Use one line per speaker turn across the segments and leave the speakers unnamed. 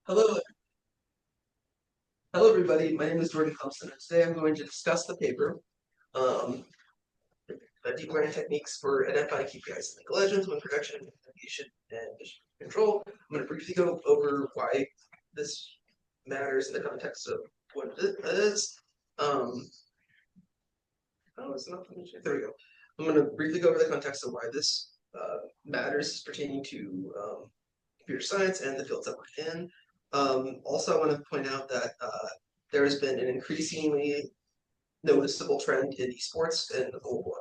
Hello, hello everybody. My name is Jordan Clemsen, and today I'm going to discuss the paper, um, deep learning techniques for identifying KPIs in League of Legends when production, navigation, and mission control. I'm going to briefly go over why this matters in the context of what it is. Oh, it's not. There we go. I'm going to briefly go over the context of why this matters pertaining to computer science and the fields that we're in. Also, I want to point out that there has been an increasingly noticeable trend in esports and the global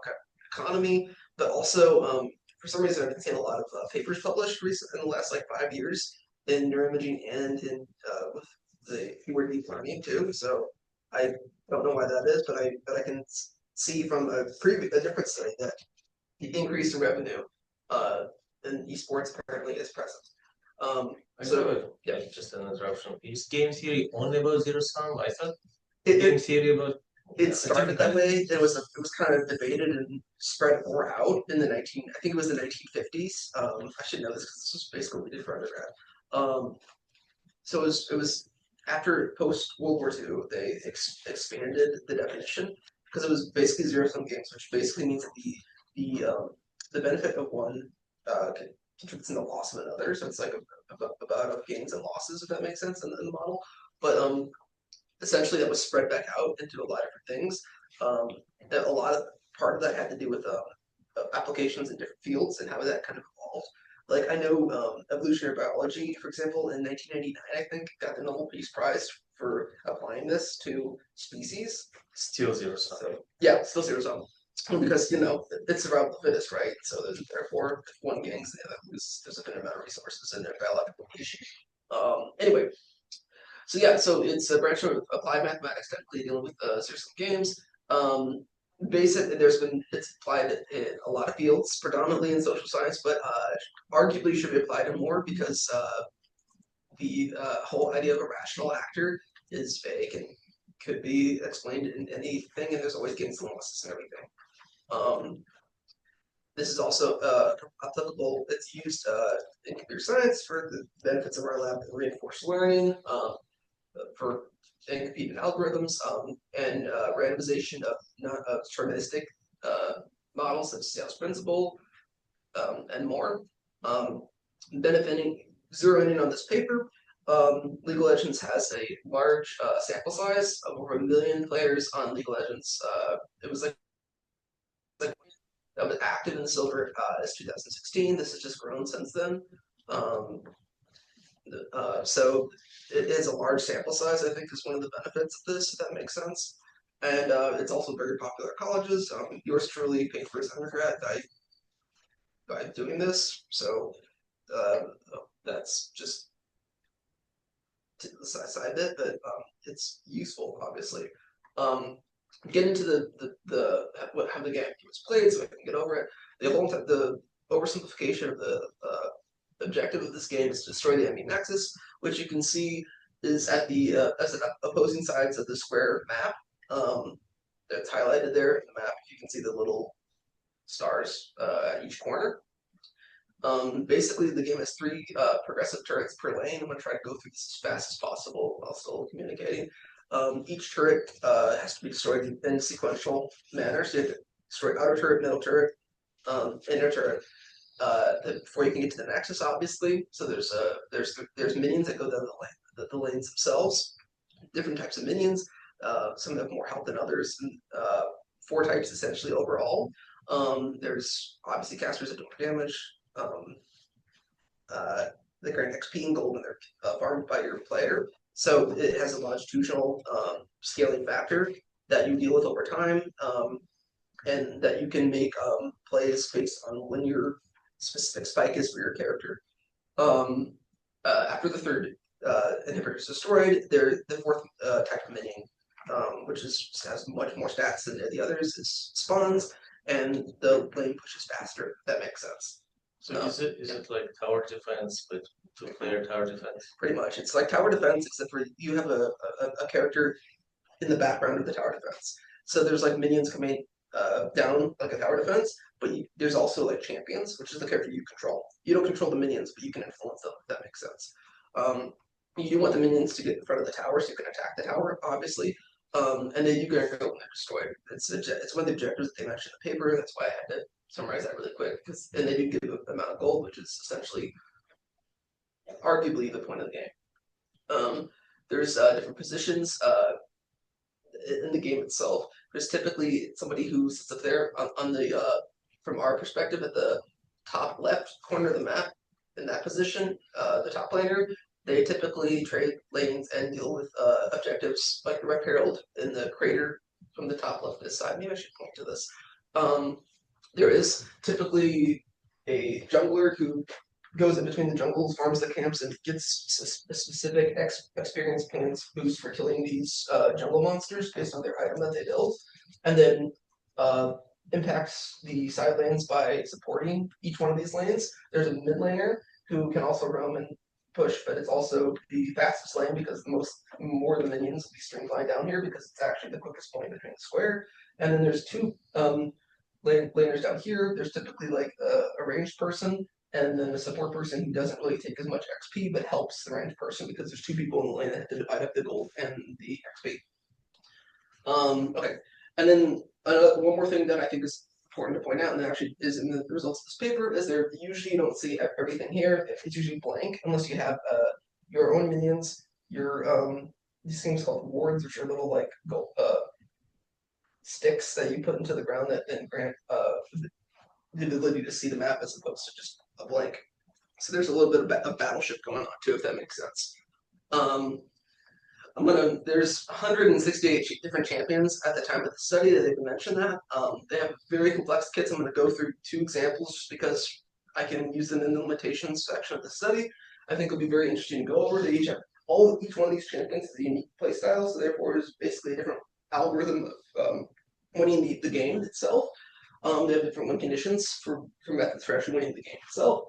economy, but also for some reason I've been seeing a lot of papers published in the last like 5 years in neuroimaging and in with the keyword deep learning too. So I don't know why that is, but I can see from a different study that the increase in revenue uh, in esports apparently is present. Yeah,
just an interruption. Is game theory only about zero sum? I thought
it,
game
it
theory about
it started that way. It was kind of debated and spread more out in the 19 I think it was the 1950s. I should know this because this was basically what we did for undergrad. So it was after post World War II they expanded the definition because it was basically zero sum games, which basically means that the benefit of one contributes in the loss of another. So it's like about gains and losses, if that makes sense in the model. But essentially that was spread back out into a lot of different things. Um, a lot of part of that had to do with applications in different fields and how that kind of evolved. Like I know evolutionary biology, for example, in 1999, I think got the Nobel Peace Prize for applying this to species.
still zero sum.
So yeah, still zero sum. Because it's around the fittest, right? So therefore, if one gains the other, there's a finite amount of resources in their biological niche. Anyway, so yeah, so it's a branch of applied mathematics, technically dealing with zero-sum games. Basically, it's applied in a lot of fields, predominantly in social science, but arguably should be applied in more because the whole idea of a rational actor is vague and could be explained in anything, and there's always gains and losses and everything. This is also applicable. It's used in computer science for the benefits of our lab and reinforced learning. For incompetent algorithms and randomization of deterministic models such as Gauss principle and more. Benefiting zeroing in on this paper, League of Legends has a large sample size of over 1 million players on League of Legends. It was like that was active in the silver as 2016. This has just grown since then. Um, so it is a large sample size, I think, is one of the benefits of this, if that makes sense. And it's also very popular at colleges. Yours truly paid for his undergrad by doing this. So uh, that's just to the side bit, but it's useful, obviously. Um, get into how the game was played so I can get over it. The oversimplification of the objective of this game is to destroy the enemy nexus, which you can see is at the as opposing sides of the square map. That's highlighted there in the map. You can see the little stars at each corner. Basically, the game has three progressive turrets per lane. I'm going to try to go through this as fast as possible while still communicating. Each turret has to be destroyed in a sequential manner. So you have to destroy outer turret, middle turret, inner turret before you can get to the nexus, obviously. So there's minions that go down the lanes themselves. Different types of minions. Some have more health than others. And, four types essentially overall. There's obviously casters that do more damage. Um, they grant XP and gold when they're farmed by your player. So it has a longitudinal scaling factor that you deal with over time, and that you can make plays based on when your specific spike is for your character. Um, After the third inhibitor is destroyed, the fourth type of minion, which has much more stats than the others, spawns, and the lane pushes faster. If that makes sense.
So is it like tower defense, but two-player tower defense?
Pretty much, it's like tower defense, except for you have a character in the background of the tower defense. So there's like minions coming down like a tower defense, but there's also like champions, which is the character you control. You don't control the minions, but you can influence them. If that makes sense. Um, You do want the minions to get in front of the tower so you can attack the tower, obviously. And then you can go and destroy it. It's one of the objectives that they mentioned in the paper. That's why I had to summarize that really quick. And they do give an amount of gold, which is essentially, arguably, the point of the game. There's different positions in the game itself. There's typically somebody who sits up there on the from our perspective at the top left corner of the map in that position, the top laner. They typically trade lanes and deal with objectives like the Red Herald in the crater from the top left of this side. Maybe I should point to this. There is typically a jungler who goes in between the jungles, farms the camps, and gets a specific experience points boost for killing these jungle monsters based on their item that they build, and then impacts the side lanes by supporting each one of these lanes. There's a mid laner who can also roam and push, but it's also the fastest lane because more of the minions will be streamlined down here because it's actually the quickest point between the square. And then there's two laners down here. There's typically like a ranged person and then a support person who doesn't really take as much XP but helps the ranged person because there's two people in the lane that have to divide up the gold and the XP. Okay, and then one more thing that I think is important to point out, and that actually is in the results of this paper, is there usually you don't see everything here. It's usually blank unless you have your own minions, your these things called wards, which are little like gold, sticks that you put into the ground that then grant the ability to see the map as opposed to just a blank. So there's a little bit of battleship going on too, if that makes sense. There's 168 different champions at the time of the study that they've mentioned that. They have very complex kits. I'm going to go through two examples just because I can use them in the limitations section of the study. I think it'll be very interesting to go over. They each one of these champions is a unique playstyle, so therefore it's basically a different algorithm of winning the game itself. They have different win conditions for methods for actually winning the game itself.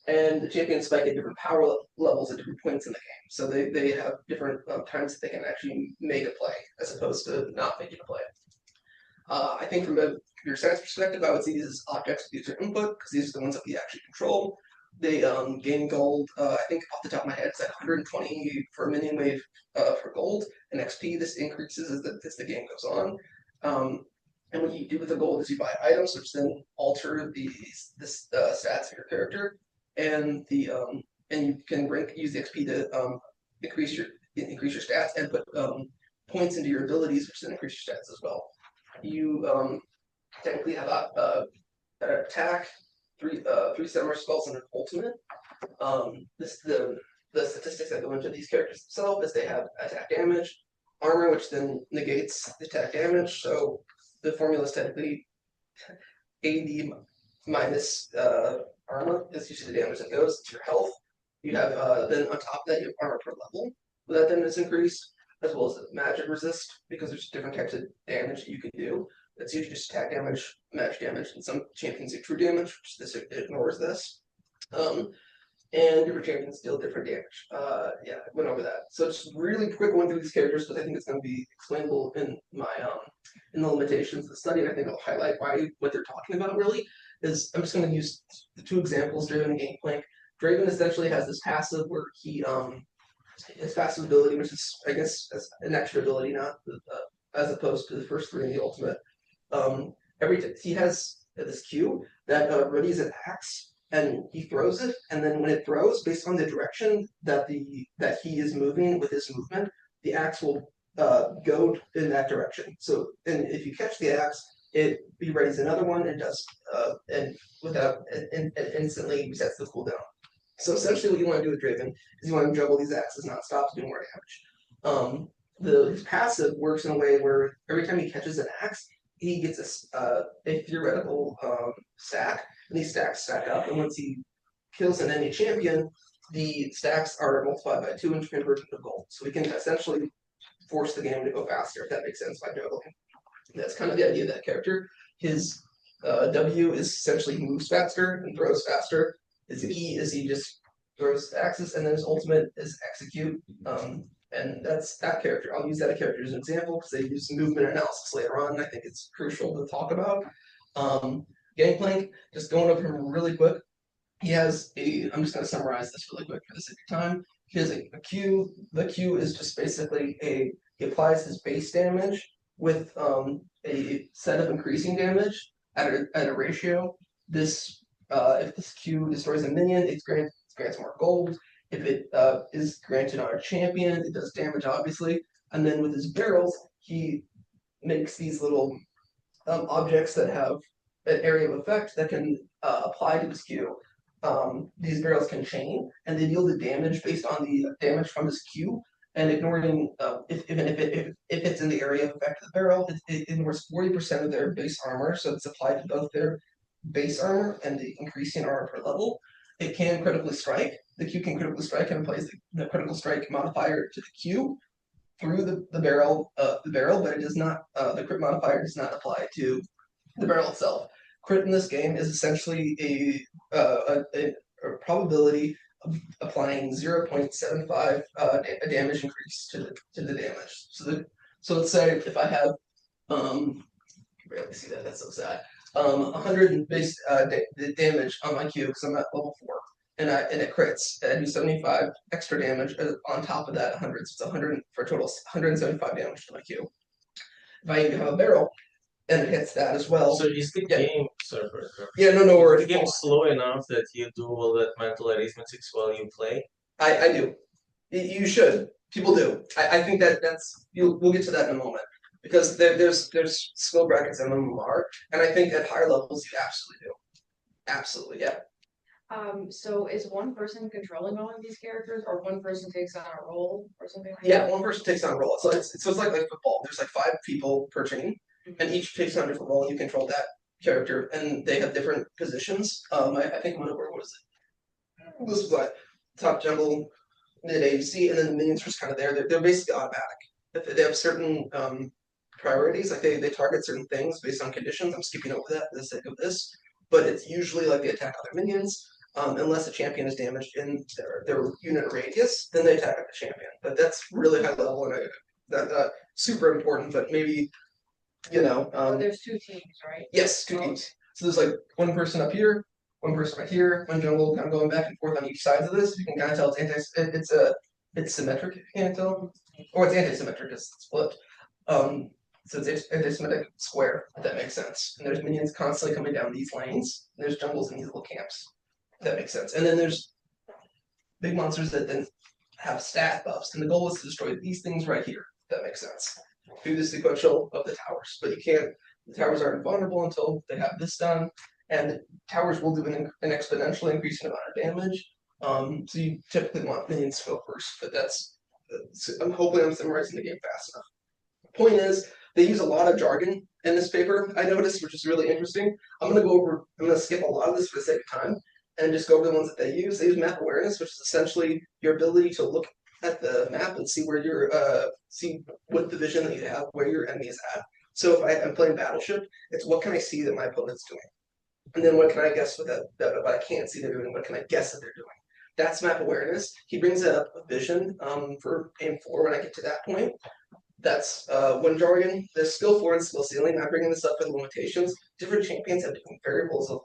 And the champions spike at different power levels at different points in the game. So they have different times that they can actually make a play as opposed to not making a play. I think from a computer science perspective, I would see these as objects with user input because these are the ones that we actually control. They gain gold, I think off the top of my head, it's like 120 for a minion wave for gold. And XP, this increases as the game goes on. And what you do with the gold is you buy items, which then alter the stats of your character, and you can use the XP to increase your stats and put points into your abilities, which then increase your stats as well. You technically have an attack, three summer spells, and an ultimate. The statistics that go into these characters themselves is they have attack damage, armor, which then negates the attack damage. So the formula is technically AD minus armor is usually the damage that goes to your health. You have then on top of that you have armor per level. That then is increased, as well as magic resist, because there's different types of damage that you can do. It's usually just attack damage, magic damage, and some champions do true damage, which this ignores this. And different champions deal different damage. Yeah, I went over that. So just really quick going through these characters because I think it's going to be explainable in my in the limitations of the study. And I think I'll highlight what they're talking about really is I'm just going to use the two examples, Draven and Gangplank. Draven essentially has this passive where he his passive ability, which is I guess an extra ability, not as opposed to the first three in the ultimate. He has this Q that readies an axe. And he throws it, and then when it throws, based on the direction that he is moving with his movement, the axe will go in that direction. So, and if you catch the axe, he readies another one and does and instantly resets the cooldown. So essentially, what you want to do with Draven is you want to juggle these axes nonstop to do more damage. His passive works in a way where every time he catches an axe, he gets a theoretical stack. And these stacks stack up, and once he kills an enemy champion, the stacks are multiplied by 2 and converted into gold. So we can essentially force the game to go faster, if that makes sense, by juggling. That's kind of the idea of that character. His W is essentially he moves faster and throws faster. His E is he just throws axes, and then his ultimate is execute. And that's that character. I'll use that character as an example because they use movement analysis later on, and I think it's crucial to talk about. Gangplank, just going over him really quick. He has I'm just going to summarize this really quick for the sake of time. he has a Q. The Q is just basically he applies his base damage with a set of increasing damage at a ratio. This if this Q destroys a minion, it grants more gold. If it is granted on a champion, it does damage obviously. And then with his barrels, he makes these little objects that have an area of effect that can apply to this Q. These barrels can chain, and they deal the damage based on the damage from this Q. And ignoring if it's in the area of effect of the barrel, it ignores 40% of their base armor, so it's applied to both their base armor and the increasing armor per level. It can critically strike. The Q can critically strike and applies the critical strike modifier to the Q through the barrel, but it does not. The crit modifier does not apply to the barrel itself. Crit in this game is essentially a probability of applying 0.75 a damage increase to the damage. So let's say if I have barely see that, that's so sad. 100 base damage on my Q because I'm at level 4, and it crits. And I do 75 extra damage on top of that 100, so it's 100 for a total 175 damage to my Q. If I even have a barrel, and it hits that as well.
So is the game, sorry for interrupting.
Yeah, no worries.
Is the game slow enough that you do all that mental arithmetics while you play?
I do. You should. People do. I think that's we'll get to that in a moment because there's skill brackets in MMR, and I think at higher levels you absolutely do. Absolutely, yeah.
So is one person controlling all of these characters, or one person takes on a role, or something like
Yeah,
that?
one person takes on a role. So it's like football. There's like 5 people per team, and each takes on a different role. You control that character, and they have different positions. I think what was it? This was like top jungle, mid ADC, and then the minions are just kind of there. They're basically automatic. If they have certain priorities, like they target certain things based on conditions. I'm skipping over that for the sake of this, but it's usually like they attack other minions. Unless a champion is damaged in their unit radius, then they attack the champion. But that's really high level and that super important. But maybe
There's 2 teams, right?
yes, 2 teams. So there's like one person up here, one person right here, one jungle kind of going back and forth on each side of this. You can kind of tell it's symmetric if you can't tell, or it's anti-symmetric. It's split. So it's anti-symmetric square, if that makes sense. And there's minions constantly coming down these lanes. And there's jungles in these little camps. If that makes sense. And then there's big monsters that then have stat buffs, and the goal is to destroy these things right here. If that makes sense. Through the sequential of the towers, but you can't. The towers aren't vulnerable until they have this done, and the towers will do an exponentially increasing amount of damage. So you typically want minions to go first, but hopefully I'm summarizing the game fast enough. The point is, they use a lot of jargon in this paper, I noticed, which is really interesting. I'm gonna skip a lot of this for the sake of time and just go over the ones that they use. They use map awareness, which is essentially your ability to look at the map and see where see what division that you have, where your enemy is at. So if I'm playing Battleship, it's what can I see that my opponent's doing? And then what can I guess what I can't see they're doing? What can I guess that they're doing? That's map awareness. He brings up vision for aim 4 when I get to that point. That's one jargon. There's skill 4 and skill ceiling. I'm bringing this up for the limitations. Different champions have different variables of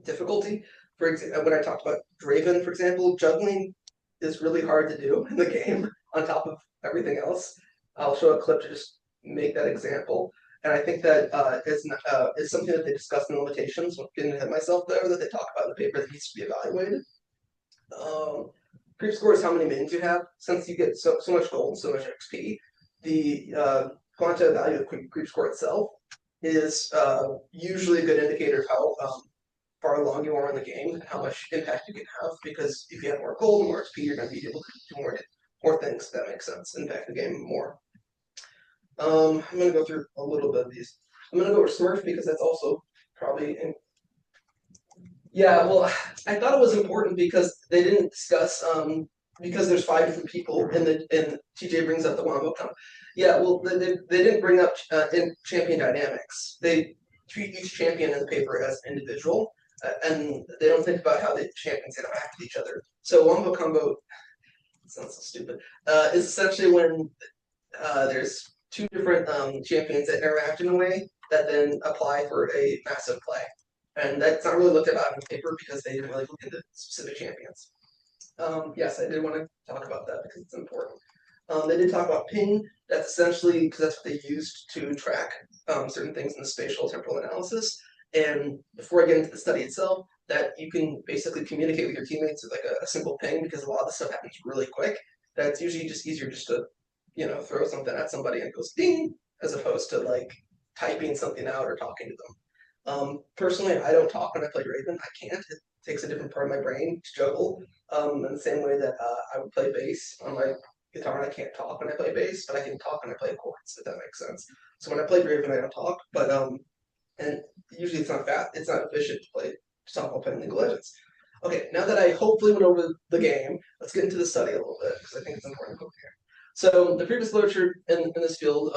difficulty. For example, when I talked about Draven, for example, juggling is really hard to do in the game on top of everything else. I'll show a clip to just make that example. And I think that is something that they discuss in the limitations. Getting ahead of myself there, that they talk about in the paper that needs to be evaluated. Creep score is how many minions you have. Since you get so much gold, so much XP, the quantitative value of creep score itself is usually a good indicator of how far along you are in the game and how much impact you can have. Because if you have more gold and more XP, you're going to be able to do more things. If that makes sense. Impact the game more. I'm going to go through a little bit of these. I'm going to go over Smurf because that's also probably yeah, well, I thought it was important because they didn't discuss because there's 5 different people and TJ brings up the Wombo comp. Yeah, well, they didn't bring up in champion dynamics. They treat each champion in the paper as an individual, and they don't think about how the champions interact with each other. So Wombo combo, it sounds so stupid, is essentially when there's 2 different champions that interact in a way that then apply for a massive play. And that's not really looked at in the paper because they didn't really look into specific champions. Yes, I did want to talk about that because it's important. They did talk about ping. That's essentially because that's what they used to track certain things in the spatial temporal analysis. And before I get into the study itself, that you can basically communicate with your teammates with like a simple ping because a lot of the stuff happens really quick. That's usually just easier just to, throw something at somebody and it goes ding, as opposed to like typing something out or talking to them. Personally, I don't talk when I play Raven. I can't. It takes a different part of my brain to juggle. In the same way that I would play bass on my guitar, and I can't talk when I play bass, but I can talk when I play chords. If that makes sense. So when I play Raven, I don't talk, but and usually it's not fast. It's not efficient to talk while playing League of Legends. Okay, now that I hopefully went over the game, let's get into the study a little bit because I think it's important to go here. So the previous literature in this field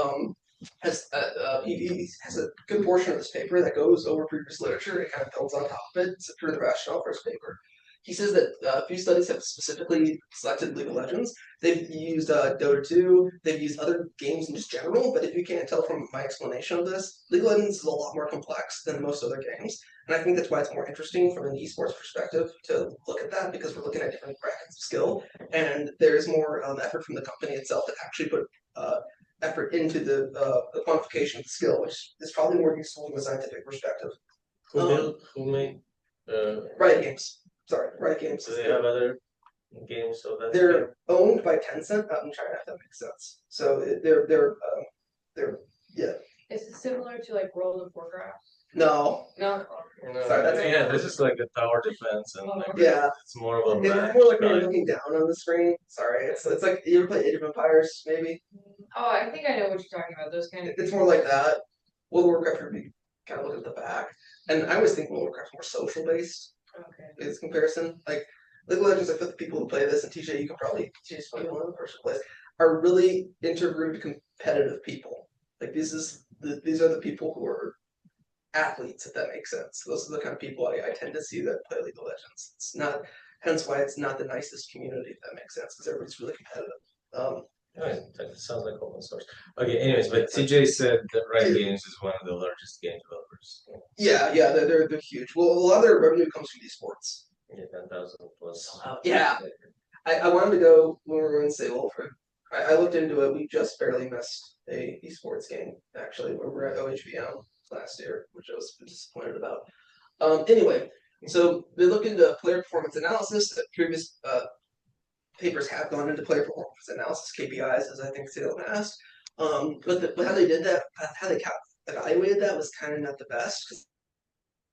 he has a good portion of this paper that goes over previous literature. It kind of builds on top of it for the rationale for his paper. He says that a few studies have specifically selected League of Legends. They've used Dota 2, they've used other games in just general, but if you can't tell from my explanation of this, League of Legends is a lot more complex than most other games. And I think that's why it's more interesting from an esports perspective to look at that because we're looking at different brackets of skill. And there's more effort from the company itself to actually put effort into the quantification of the skill, which is probably more useful from a scientific perspective.
Who made
Riot Games. Sorry, Riot Games.
do they have other games so that
They're owned by Tencent out in China, if that makes sense. So they're yeah.
Is it similar to like World of Warcraft?
No.
No.
No,
Sorry, that's
yeah, this is like a tower defense and like
Yeah.
it's more of a
It's more like when you're looking down on the screen. Sorry, it's like you ever play Age of Empires, maybe?
Oh, I think I know what you're talking about. Those kind of.
It's more like that. World of Warcraft would be kind of look at the back. And I always think World of Warcraft's more social based.
Okay.
Is comparison. Like League of Legends, I feel the people who play this, and TJ, you can probably TJ's probably one of the person who plays, are really introverted, competitive people. Like these are the people who are athletes, if that makes sense. Those are the kind of people I tend to see that play League of Legends. It's not, hence why it's not the nicest community, if that makes sense, because everybody's really competitive.
Anyway, that sounds like open source. Okay, anyways, but TJ said that Riot Games is one of the largest game developers.
Yeah, they're huge. Well, a lot of their revenue comes from esports.
Yeah, 10,000 plus.
Yeah, I wanted to go when we were in Seoul for. I looked into it. We just barely missed a esports game actually. We were at OHVM last year, which I was disappointed about. Anyway, so they look into player performance analysis. The previous papers have gone into player performance analysis (KPIs), as I think Salem asked. But how they did that, how they evaluated that was kind of not the best.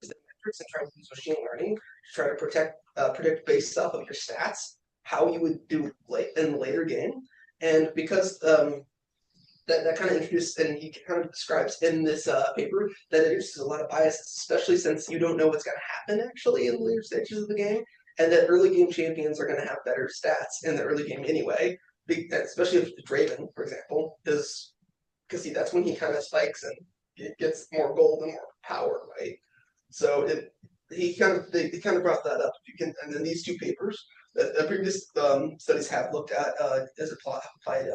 The metrics and trying to use machine learning to try to predict based off of your stats how you would do late in the later game, and because that kind of introduced, and he kind of describes in this paper that it introduces a lot of biases, especially since you don't know what's going to happen actually in the later stages of the game, and that early game champions are going to have better stats in the early game anyway, especially if Draven, for example, is because that's when he kind of spikes and it gets more gold and more power, right? So they kind of brought that up. You can, and then these two papers that previous studies have looked at as applied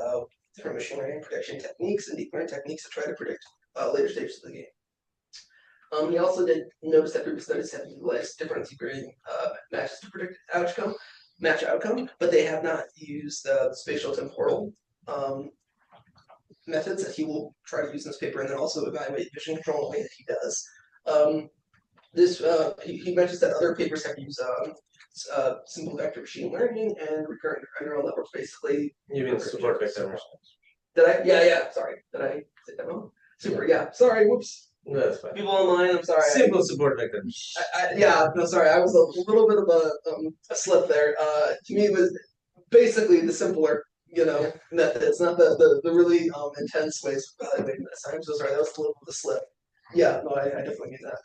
different machine learning prediction techniques and deep learning techniques to try to predict later stages of the game. He also did notice that previous studies have utilized differential grading matches to predict match outcome, but they have not used spatial temporal methods that he will try to use in this paper, and then also evaluate vision control in the way that he does. He mentions that other papers have used simple vector machine learning and recurrent neural networks, basically.
You mean support vector?
Did I? Yeah. Sorry. Did I say that wrong? Super. Yeah. Sorry. Whoops.
No, that's fine.
People online. I'm sorry.
Simple support vector.
Yeah. No. Sorry. I was a little bit of a slip there. To me, it was basically the simpler, methods, not the really intense ways of evaluating this. I'm so sorry. That was a little bit of a slip. Yeah, no, I definitely mean that.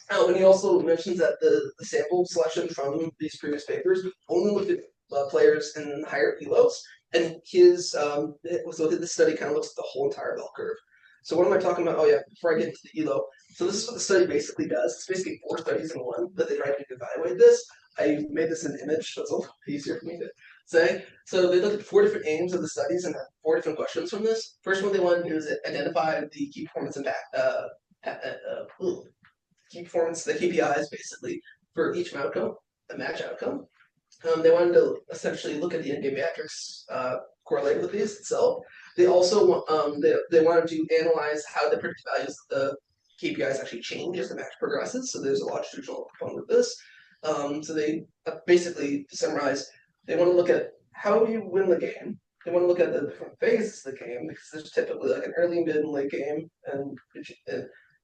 And he also mentions that the sample selection from these previous papers only looked at players in higher elos, and so this study kind of looks at the whole entire bell curve. So what am I talking about? Oh yeah, before I get into the elo, so this is what the study basically does. It's basically 4 studies in one that they tried to evaluate this. I made this an image, so it's a little easier for me to say. So they looked at 4 different aims of the studies and had 4 different questions from this. First one they wanted to do is identify the key performance impact, key performance, the KPIs basically for each match outcome. They wanted to essentially look at the in-game metrics correlated with these itself. They also they wanted to analyze how the predicted values of the KPIs actually change as the match progresses. So there's a longitudinal component of this. So they basically, to summarize, they want to look at how you win the game. They want to look at the different phases of the game because there's typically like an early, mid, and late game, and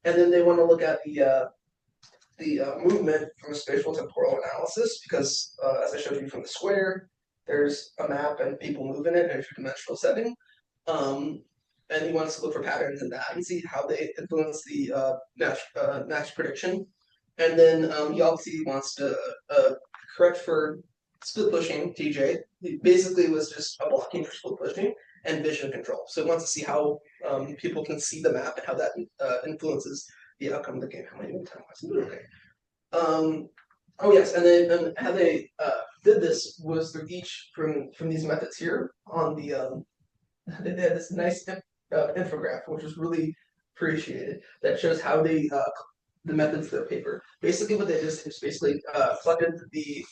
then they want to look at the movement from a spatial temporal analysis because, as I showed you from the square, there's a map and people move in it in a two-dimensional setting. And he wants to look for patterns in that and see how they influence the match prediction. And then he obviously wants to correct for split pushing TJ. He basically was just a blocking for split pushing and vision control. So he wants to see how people can see the map and how that influences the outcome of the game. How many time was it? Okay. Oh yes, and then how they did this was through each from these methods here on the they had this nice infographic which was really appreciated that shows how they the methods of their paper. Basically, what they did is basically collected the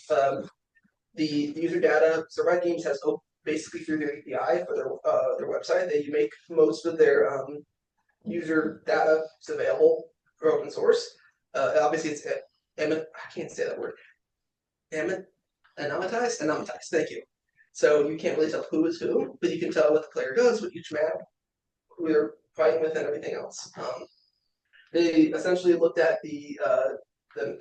user data. So Riot Games has basically through their API for their website, they make most of their user data is available for open source. Obviously, it's I can't say that word. Anonymized. Thank you. So you can't really tell who is who, but you can tell what the player does with each map, who they're fighting with, and everything else. They essentially looked at the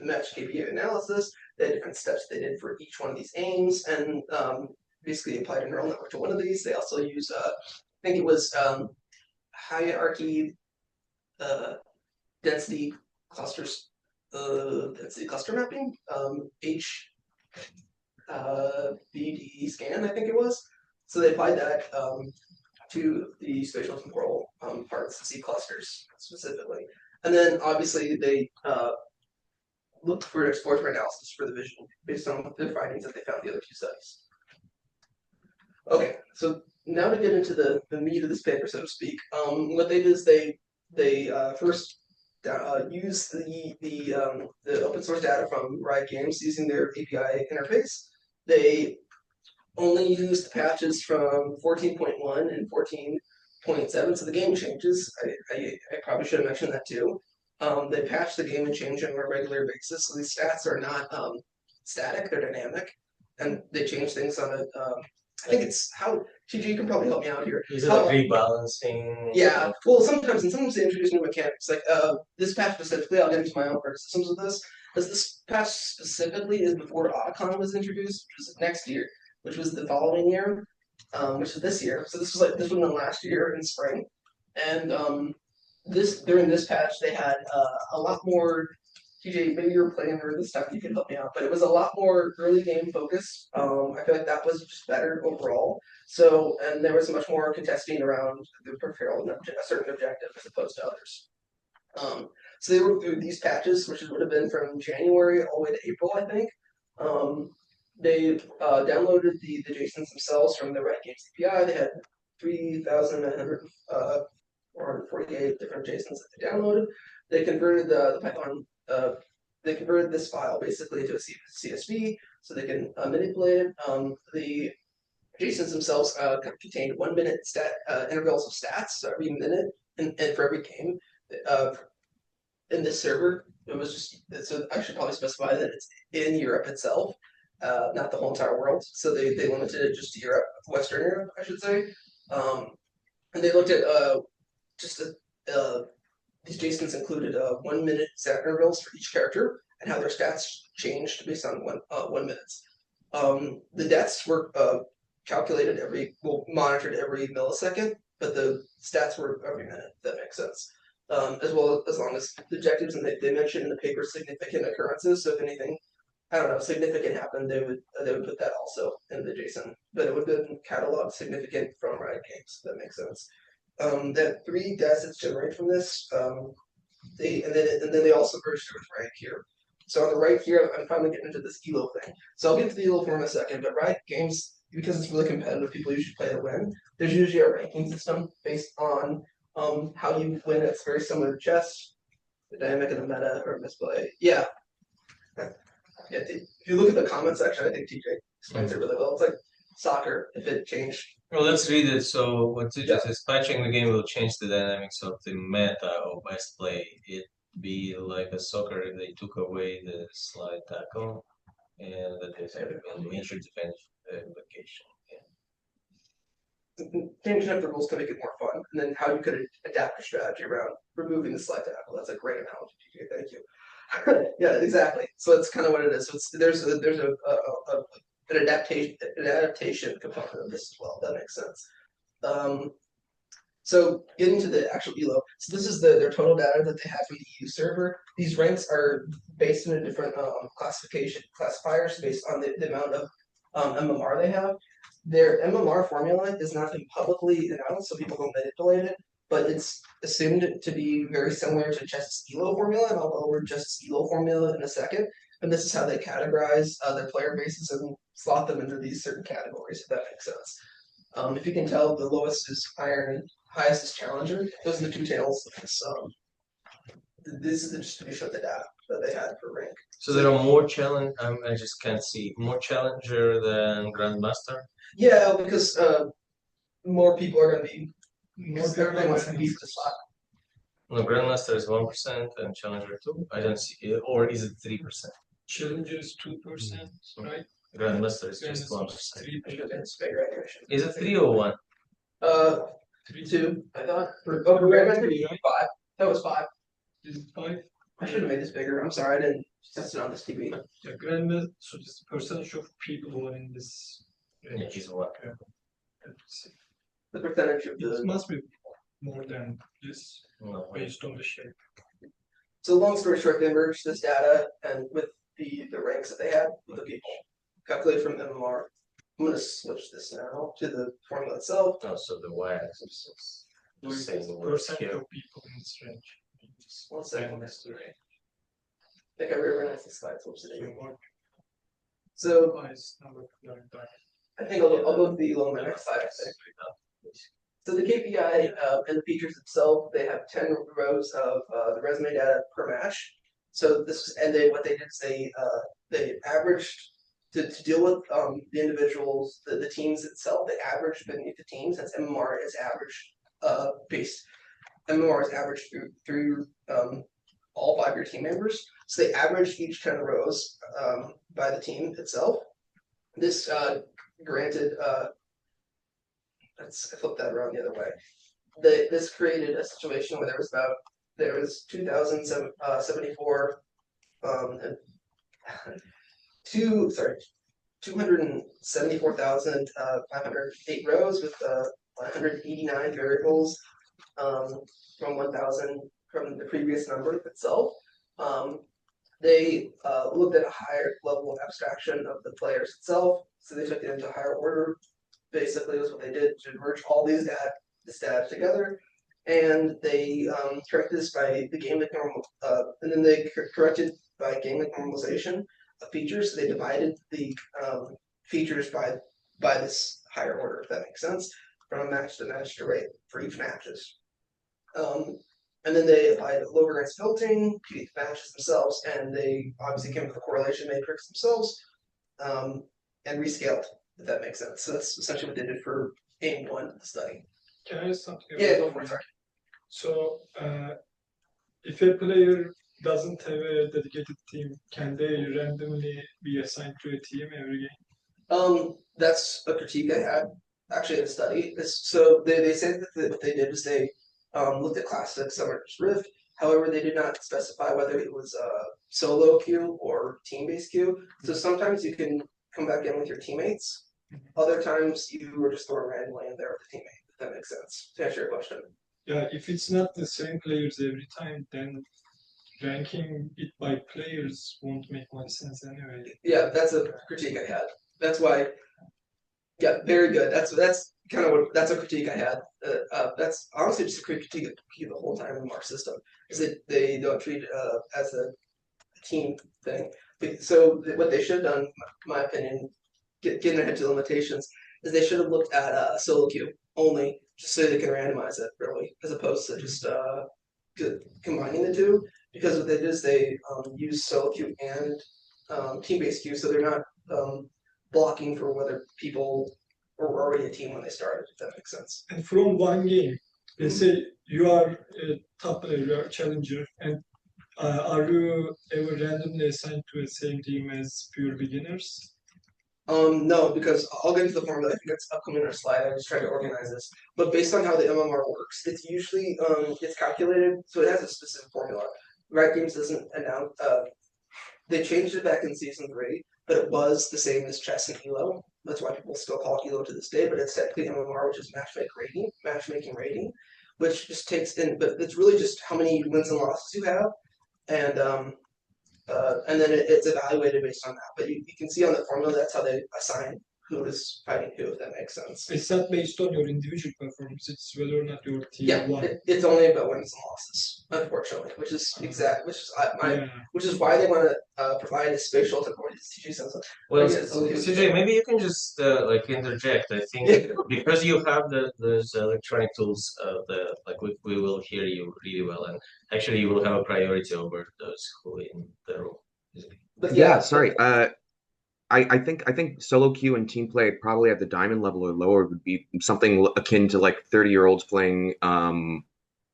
match KPI analysis, the different steps they did for each one of these aims, and basically applied a neural network to one of these. They also use, I think it was hierarchy density clusters, density cluster mapping, BD scan, I think it was. So they applied that to the spatial temporal parts, C clusters specifically. And then obviously they looked for exploratory analysis for the vision based on the findings that they found in the other two studies. Okay, so now to get into the meat of this paper, so to speak, what they did is they first use the open source data from Riot Games using their API interface. They only used patches from 14.1 and 14.7, so the game changes. I probably should have mentioned that too. They patch the game and change on a regular basis, so these stats are not static; they're dynamic, and they change things on a. I think it's how TG, you can probably help me out here.
Is it like rebalancing?
Yeah. Well, sometimes they introduce new mechanics. Like this patch specifically, I'll get into my own criticisms of this. Because this patch specifically is before Otacon was introduced, which was next year, which was the following year, which is this year. So this would have been last year in spring, and during this patch they had a lot more. TJ, maybe you were playing or this stuff, you can help me out, but it was a lot more early game focus. I feel like that was just better overall. So, and there was much more contesting around the peripheral a certain objective as opposed to others. So they worked through these patches, which would have been from January all the way to April, I think. They downloaded the JSONs themselves from the Riot Games API. They had 3,948 different JSONs that they downloaded. They converted the Python. They converted this file basically to a CSV so they can manipulate it. The JSONs themselves contained 1 minute intervals of stats, so every minute and for every game. In this server, it was just, so I should probably specify that it's in Europe itself, not the whole entire world. So they limited it just to Europe, Western Europe, I should say. And they looked at these JSONs included 1 minute stat intervals for each character and how their stats changed based on 1 minute. The deaths were calculated monitored every millisecond, but the stats were every minute, if that makes sense. As long as the objectives, and they mentioned in the paper significant occurrences. So if anything, I don't know, significant happened, they would put that also in the JSON, but it would have been cataloged significant from Riot Games. If that makes sense. That 3 datasets generated from this. And then they also merged it with Riot here. So on the right here, I'm finally getting into this ELO thing. So I'll get to the ELO for in a second, but Riot Games, because it's really competitive, people usually play to win. There's usually a ranking system based on how you win. It's very similar to chess, the dynamic of the meta or misplay. Yeah. If you look at the comment section, I think TJ explains it really well. It's like soccer if it changed.
Well, let's read it. So what Suja says, patching the game will change the dynamics of the meta of best play. It be like a soccer if they took away the slide tackle and that they have a major defense vacation.
Changing up the rules to make it more fun, and then how you could adapt your strategy around removing the slide tackle. That's a great analogy. Thank you. Yeah, exactly. So that's kind of what it is. So there's an adaptation component of this as well. That makes sense. So getting to the actual ELO, so this is their total data that they have from the EU server. These ranks are based in a different classifiers based on the amount of MMR they have. Their MMR formula is not been publicly announced, so people don't manipulate it, but it's assumed to be very similar to Justice ELO formula, and I'll go over Justice ELO formula in a second. And this is how they categorize their player bases and slot them into these certain categories, if that makes sense. If you can tell, the lowest is Iron and highest is Challenger. Those are the two tails of this. This is the distribution of the data that they had for rank.
So there are more challenge. I just can't see more Challenger than Grandmaster.
Yeah, because more people are going to be. Everybody wants to compete for the slot.
No, Grandmaster is 1% and Challenger 2. I don't see it, or is it 3%?
Challenger is 2%, right?
Grandmaster is just 1%.
3%.
Is it 3 or 1?
2. I thought. Oh, Grandmaster 5. That was 5.
Is it 5?
I should have made this bigger. I'm sorry, I didn't test it on this TV.
Yeah, Grandmaster, so this percentage of people who are in this.
Yeah, he's 1.
The percentage of
It
the.
must be more than this
No.
based on the shape.
So long story short, they merged this data and with the ranks that they had with the people calculated from MMR. I'm going to switch this now to the formula itself.
No, so the y-axis is the same word
Percent
here.
of people in this range.
1 second. I
Grandmaster range.
think I reorganized the slides. What's
So
it?
what
So
is number of learned by?
I think I'll go with the along the next slide. I think. So the KPI and the features themselves, they have 10 rows of the resume data per match. So this and what they did is they averaged to deal with the individuals, the teams itself. They averaged beneath the teams. That's MMR is averaged based. MMR is averaged through all 5 of your team members. So they averaged each 10 rows by the team itself. This granted. Let's flip that around the other way. This created a situation where there was 2,074 274,508 rows with 189 variables from 1,000 from the previous number itself. They looked at a higher level of abstraction of the players itself, so they took it into higher order. Basically, was what they did to merge all these data together, and they corrected this by the game normal, and then they corrected by game normalization of features. So they divided the features by this higher order, if that makes sense, from match to match to rate for each matches. And then they applied low variance filtering to the matches themselves, and they obviously came up with a correlation matrix themselves, and rescaled. If that makes sense. So that's essentially what they did for aim 1 of the study.
Can I ask something?
Yeah, go for it. Sorry.
So, if a player doesn't have a dedicated team, can they randomly be assigned to a team every game?
That's a critique I had actually in the study. So they said that what they did is they looked at Classic, Summer's Rift. However, they did not specify whether it was a solo queue or team-based queue. So sometimes you can come back in with your teammates. Other times you were just throwing randomly in there with the teammate, if that makes sense. To answer your question.
Yeah, if it's not the same players every time, then ranking it by players won't make much sense anyway.
Yeah, that's a critique I had. That's why. Yeah, very good. That's kind of that's a critique I had. That's honestly just a critique the whole time in our system, is that they don't treat it as a team thing. So what they should have done, in my opinion, getting ahead to limitations, is they should have looked at a solo queue only, just so they can randomize it really, as opposed to just combining the two. Because what they did is they use solo queue and team-based queue, so they're not blocking for whether people were already a team when they started, if that makes sense.
And from one game, let's say you are a top player, you are a challenger, and are you ever randomly assigned to the same team as pure beginners?
No, because I'll get into the formula. I think it's upcoming in our slide. I just tried to organize this. But based on how the MMR works, it's usually it's calculated, so it has a specific formula. Riot Games doesn't announce. They changed it back in season 3, but it was the same as chess and Elo. That's why people still call it Elo to this day. But it's technically MMR, which is matchmaking rating, which just takes in. But it's really just how many wins and losses you have, and then it's evaluated based on that. But you can see on the formula that's how they assign who is fighting who, if that makes sense.
It's not based on your individual performance, it's whether or not your team
Yeah,
won.
it's only about wins and losses, unfortunately, which is why they want to provide a spatial to avoid these teaching sense.
Well,
Again, so
CJ, maybe you can just like interject. I think
Yeah.
because you have those electronic tools, we will hear you really well, and actually you will have a priority over those who in the room.
But
Yeah, sorry. I think solo queue and team play probably at the diamond level or lower would be something akin to like 30-year-olds playing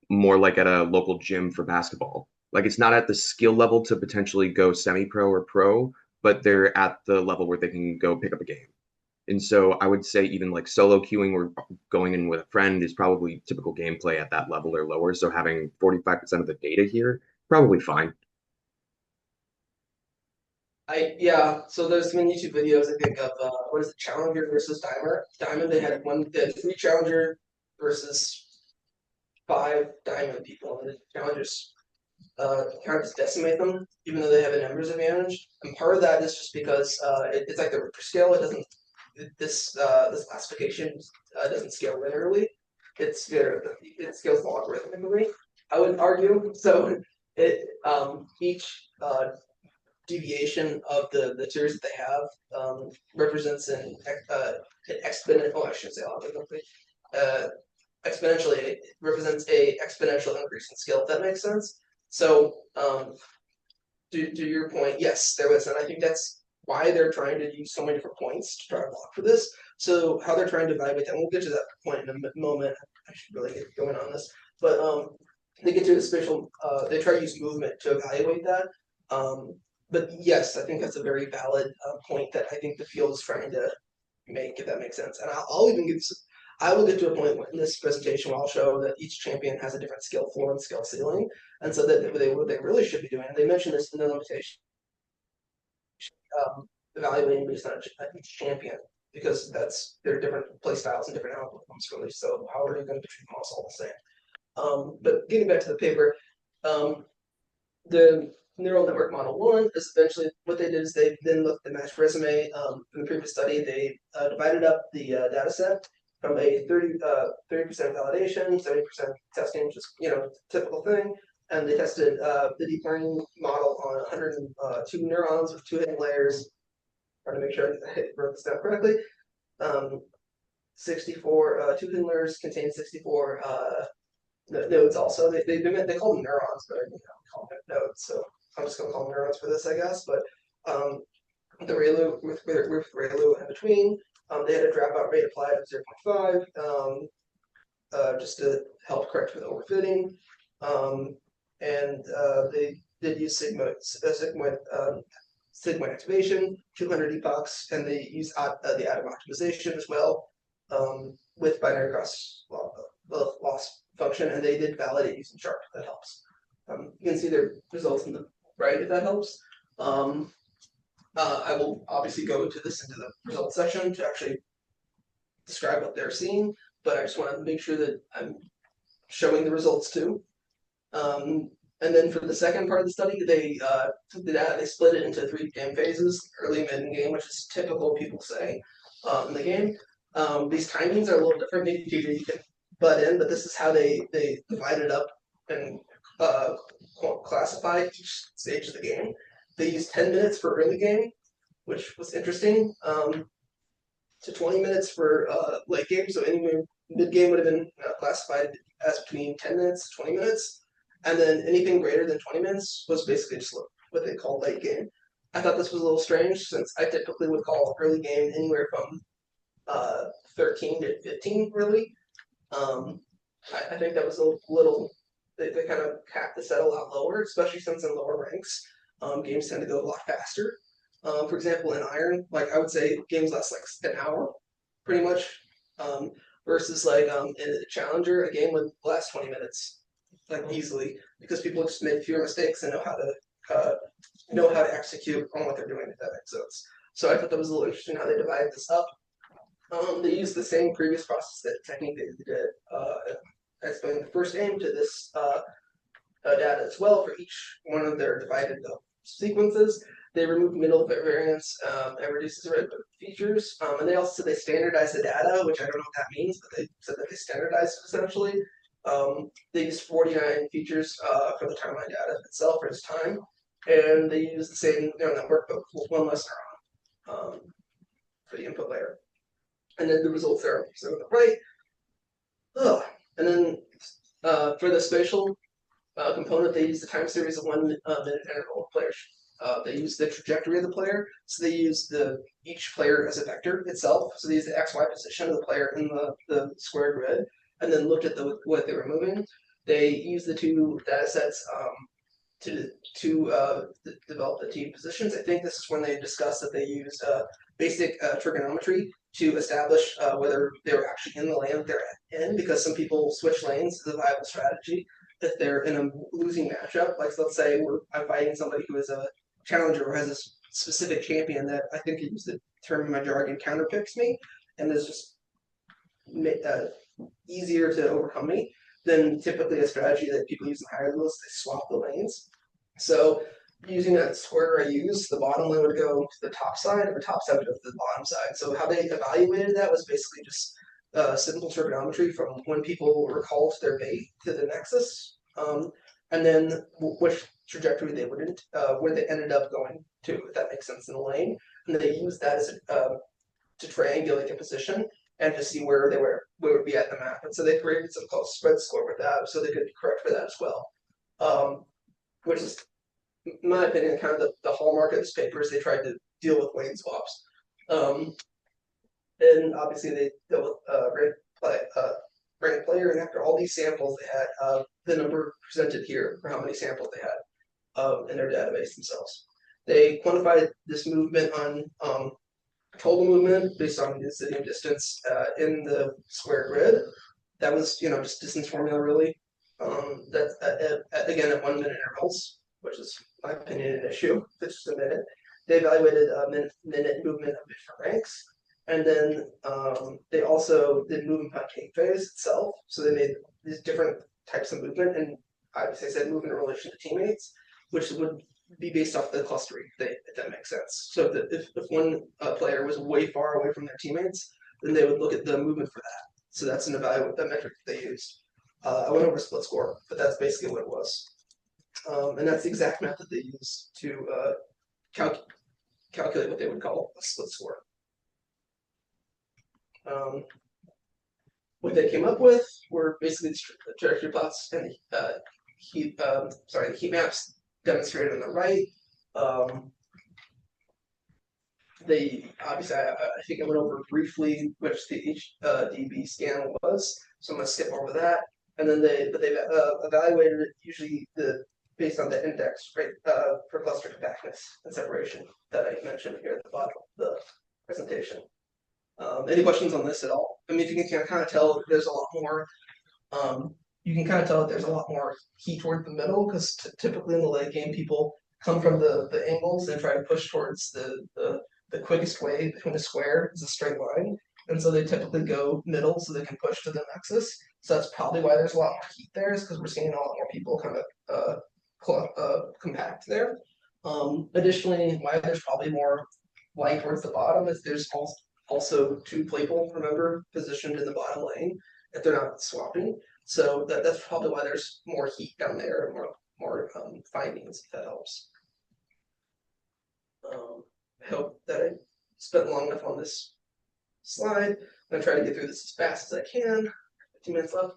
more like at a local gym for basketball. Like it's not at the skill level to potentially go semi-pro or pro, but they're at the level where they can go pick up a game. And so I would say even like solo queuing or going in with a friend is probably typical gameplay at that level or lower. So having 45% of the data here, probably fine.
So there's some YouTube videos I think of what is it, Challenger versus Diamond. They had 3 Challenger versus 5 Diamond people, and the Challengers kind of just decimate them, even though they have a numbers advantage. And part of that is just because it's like the Richter scale. It doesn't this classification doesn't scale linearly. It scales logarithmically, I would argue. So each deviation of the tiers that they have represents an exponent. Oh, I shouldn't say logarithmically. Exponentially, it represents a exponential increase in scale. If that makes sense. So, to your point, yes, there was, and I think that's why they're trying to use so many different points to try to block for this. So, how they're trying to evaluate that, and we'll get to that point in a moment. I should really get going on this, but they get to a spatial. They try to use movement to evaluate that. But yes, I think that's a very valid point that I think the field is trying to make, if that makes sense. And I'll even get. I will get to a point in this presentation where I'll show that each champion has a different skill floor and skill ceiling, and so that what they really should be doing. And they mentioned this in the limitation, evaluating based on each champion because there are different play styles and different algorithms really. So how are you going to treat them all the same? But getting back to the paper, the neural network model 1 is eventually what they did is they then looked at the matched resume from the previous study. They divided up the data set from a 30% validation, 70% testing, which is typical thing, and they tested the deep learning model on 102 neurons with 2 hidden layers. Trying to make sure I wrote this down correctly. 64 2 hidden layers contain 64 nodes. Also, they call them neurons, but call them nodes. So I'm just gonna call them neurons for this, I guess. But the ReLU with ReLU in between. They had a dropout rate applied of 0.5, just to help correct for the overfitting. And they did use sigma activation, 200 epochs, and they use the atom optimization as well with binary cross loss function, and they did validate using Sharp. That helps. You can see their results in the right if that helps. I will obviously go into the results section to actually describe what they're seeing, but I just want to make sure that I'm showing the results too. And then for the second part of the study, they took the data, they split it into 3 game phases, early, mid, and game, which is typical, people say, in the game. These timings are a little different. Maybe you can butt in, but this is how they divided up and classified each stage of the game. They used 10 minutes for early game, which was interesting, to 20 minutes for late game. So anywhere mid game would have been classified as between 10 minutes to 20 minutes. And then anything greater than 20 minutes was basically just what they call late game. I thought this was a little strange since I typically would call early game anywhere from 13 to 15, really. I think that was a little, they kind of capped the set a lot lower, especially since in lower ranks, games tend to go a lot faster. For example, in Iron, like I would say games last like an hour, pretty much, versus like in a Challenger, a game would last 20 minutes, like easily, because people just make fewer mistakes and know how to execute on what they're doing, if that makes sense. So I thought that was a little interesting how they divided this up. They used the same previous process that technique they did. Explain the first aim to this data as well for each one of their divided sequences. They removed middle variance and reduced the red features. And they also said they standardized the data, which I don't know what that means, but they said that they standardized it essentially. They used 49 features for the timeline data itself for its time. And they used the same neural network, but with one less neuron for the input layer. And then the results there. So on the right. And then for the spatial component, they use the time series of 1 minute interval of players. They use the trajectory of the player, so they use each player as a vector itself. So they use the XY position of the player in the square grid, and then looked at what they were moving. They use the two data sets to develop the team positions. I think this is when they discussed that they used basic trigonometry to establish whether they were actually in the lane that they're in, because some people switch lanes as a viable strategy if they're in a losing matchup. Like let's say I'm fighting somebody who is a challenger or has a specific champion that I think you use the term in my jargon counterpicks me, and is just easier to overcome me than typically a strategy that people use in higher levels. They swap the lanes. So using that square I use, the bottom lane would go to the top side, and the top side would go to the bottom side. So how they evaluated that was basically just simple trigonometry from when people recall to their bait to the nexus, and then which trajectory they wouldn't, where they ended up going to, if that makes sense, in the lane. And they used that as to triangulate their position and to see where they would be at the map. And so they created some called spread score with that, so they could be correct for that as well. Which is, in my opinion, kind of the hallmark of this paper is they tried to deal with lane swaps. And obviously they dealt with ranked player, and after all these samples they had the number presented here for how many samples they had in their database themselves. They quantified this movement on total movement based on the sitting distance in the square grid. That was, just distance formula really. That's again at 1 minute intervals, which is, in my opinion, an issue. It's just a minute. They evaluated minute movement of different ranks, and then they also did movement by tape phase itself. So they made these different types of movement, and obviously I said movement in relation to teammates, which would be based off the clustering, if that makes sense. So if one player was way far away from their teammates, then they would look at the movement for that. So that's an evaluate that metric that they used. I went over split score, but that's basically what it was. And that's the exact method they use to calculate what they would call a split score. What they came up with were basically the trajectory plots and the heat maps demonstrated on the right. They obviously, I think I went over briefly which the HDB scan was, so I'm going to skip over that. And then they've evaluated it usually based on the index rate for cluster compactness and separation that I mentioned here at the bottom of the presentation. Any questions on this at all? I mean, if you can kind of tell, there's a lot more. You can kind of tell that there's a lot more heat toward the middle, because typically in the late game, people come from the angles and try to push towards the quickest way between the square is a straight line, and so they typically go middle so they can push to the nexus. So that's probably why there's a lot more heat there, is because we're seeing a lot more people kind of compact there. Additionally, why there's probably more light towards the bottom is there's also two people, remember, positioned in the bottom lane if they're not swapping. So that's probably why there's more heat down there and more findings, if that helps. I hope that I spent long enough on this slide. I'm going to try to get through this as fast as I can. 15 minutes left.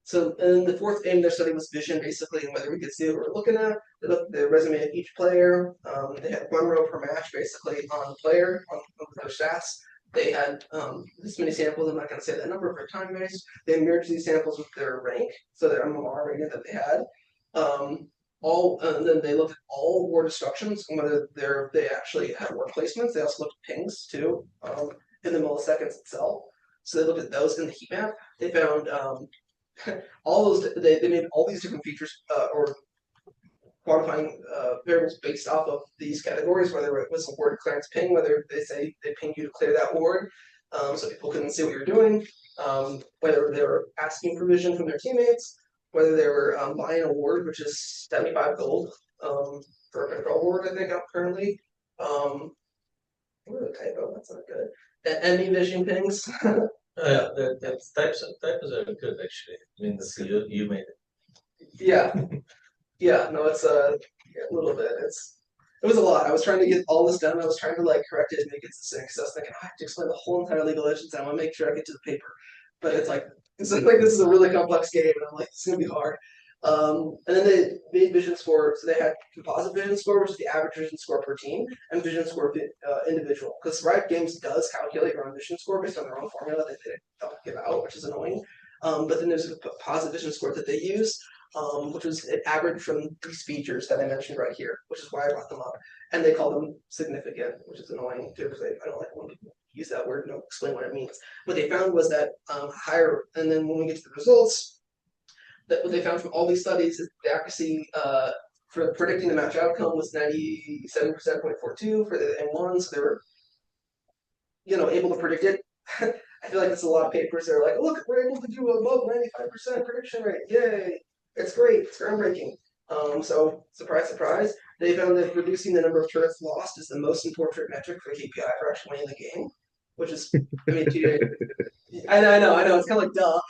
So, and the fourth aim of their study was vision, basically, and whether we could see what we're looking at. They looked at the resume of each player. They had 1 row per match, basically, on the player, on their stats. They had this many samples. I'm not going to say that number for time based. They merged these samples with their rank, so their MMR rating that they had. And then they looked at all ward destructions and whether they actually had ward placements. They also looked at pings too, in the milliseconds itself. So they looked at those in the heat map. They found all those. They made all these different features or quantifying variables based off of these categories, whether it was a ward clearance ping, whether they say they ping you to clear that ward, so people couldn't see what you're doing, whether they were asking permission from their teammates, whether they were buying a ward, which is 75 gold for a control ward, I think, currently. What a typo, that's not good. And ME vision pings.
That's typos are good actually. I mean, you made it.
Yeah. Yeah, no, it's a little bit. It was a lot. I was trying to get all this done. I was trying to like correct it and make it succinct. So I was thinking, I have to explain the whole entire League of Legends. I want to make sure I get to the paper. But it's like this is a really complex game, and I'm like, it's gonna be hard. And then they made vision score. So they had composite vision score, which is the average vision score per team, and vision score individual. Because Riot Games does calculate your own vision score based on their own formula that they don't give out, which is annoying. But then there's a composite vision score that they use, which was an average from these features that I mentioned right here, which is why I brought them up. And they call them significant, which is annoying too, because I don't like when people use that word and don't explain what it means. What they found was that higher, and then when we get to the results, that what they found from all these studies is the accuracy for predicting the match outcome was 97.42 for the M1, so they were, able to predict it. I feel like it's a lot of papers that are like, look, we're able to do above 95% prediction rate. Yay! It's great. It's groundbreaking. So surprise, surprise, they found that reducing the number of turrets lost is the most important metric for KPI for actually winning the game, which is, I mean, I know, it's kind of like duh.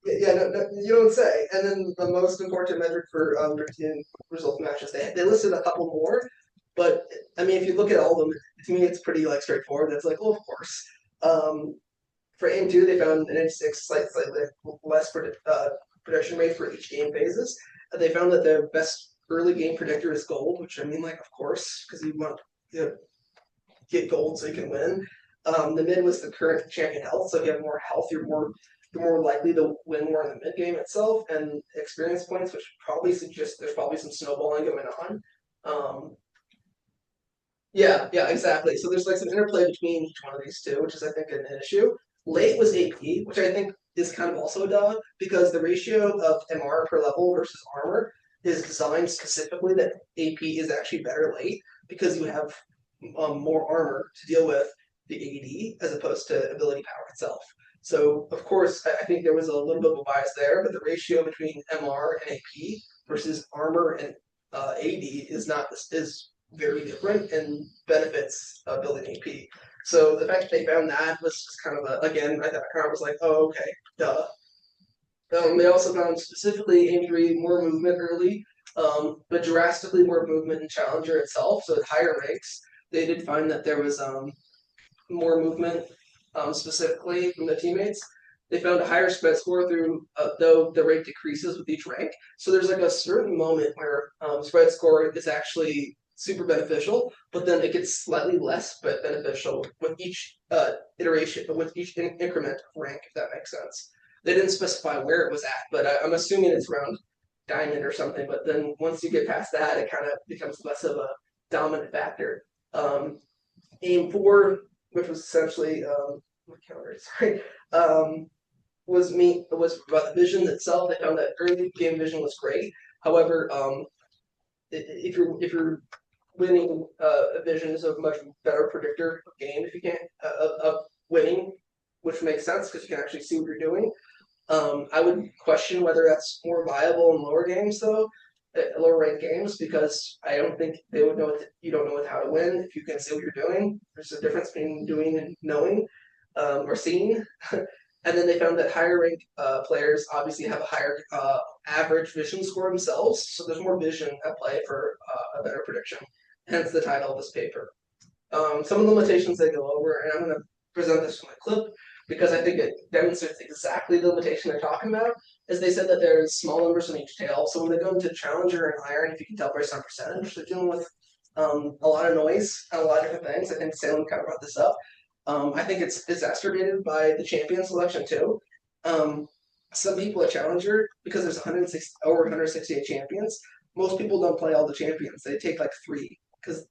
Yeah, no, you don't say. And then the most important metric for predicting result matches, they listed a couple more, but I mean, if you look at all of them, to me, it's pretty like straightforward. It's like, oh, of course. For aim 2, they found an inch 6 slightly less prediction rate for each game phases. They found that the best early game predictor is gold, which I mean, like, of course, because you want to get gold so you can win. The mid was the current champion health, so if you have more health, you're more likely to win more in the mid game itself, and experience points, which probably suggests there's probably some snowballing going on. Yeah, exactly. So there's like some interplay between each one of these two, which is I think an issue. Late was AP, which I think is kind of also a duh, because the ratio of MR per level versus armor is designed specifically that AP is actually better late because you have more armor to deal with the AD as opposed to ability power itself. So of course, I think there was a little bit of a bias there, but the ratio between MR and AP versus armor and AD is very different and benefits building AP. So the fact that they found that was just kind of again, I thought kind of was like, oh, okay, duh. They also found specifically aim 3 more movement early, but drastically more movement in Challenger itself. So at higher ranks, they did find that there was more movement specifically from the teammates. They found a higher spread score through, though the rate decreases with each rank. So there's like a certain moment where spread score is actually super beneficial, but then it gets slightly less but beneficial with each iteration, but with each increment of rank, if that makes sense. They didn't specify where it was at, but I'm assuming it's around diamond or something. But then once you get past that, it kind of becomes less of a dominant factor. Aim 4, which was essentially was about the vision itself. They found that early game vision was great. However, if you're winning, a vision is a much better predictor of game if you can't of winning, which makes sense because you can actually see what you're doing. I would question whether that's more viable in lower games though, lower ranked games, because I don't think they would know you don't know how to win if you can see what you're doing. There's a difference between doing and knowing, or seeing. And then they found that higher ranked players obviously have a higher average vision score themselves, so there's more vision at play for a better prediction. Hence the title of this paper. Some of the limitations they go over, and I'm going to present this in my clip. because I think it demonstrates exactly the limitation they're talking about. Is they said that there's small numbers in each tail, so when they go into Challenger and Iron, if you can tell based on percentage, they're dealing with a lot of noise and a lot of different things. I think Salem kind of brought this up. I think it's exacerbated by the champion selection too. Some people at Challenger, because there's 160 over 168 champions, most people don't play all the champions. They take like 3 because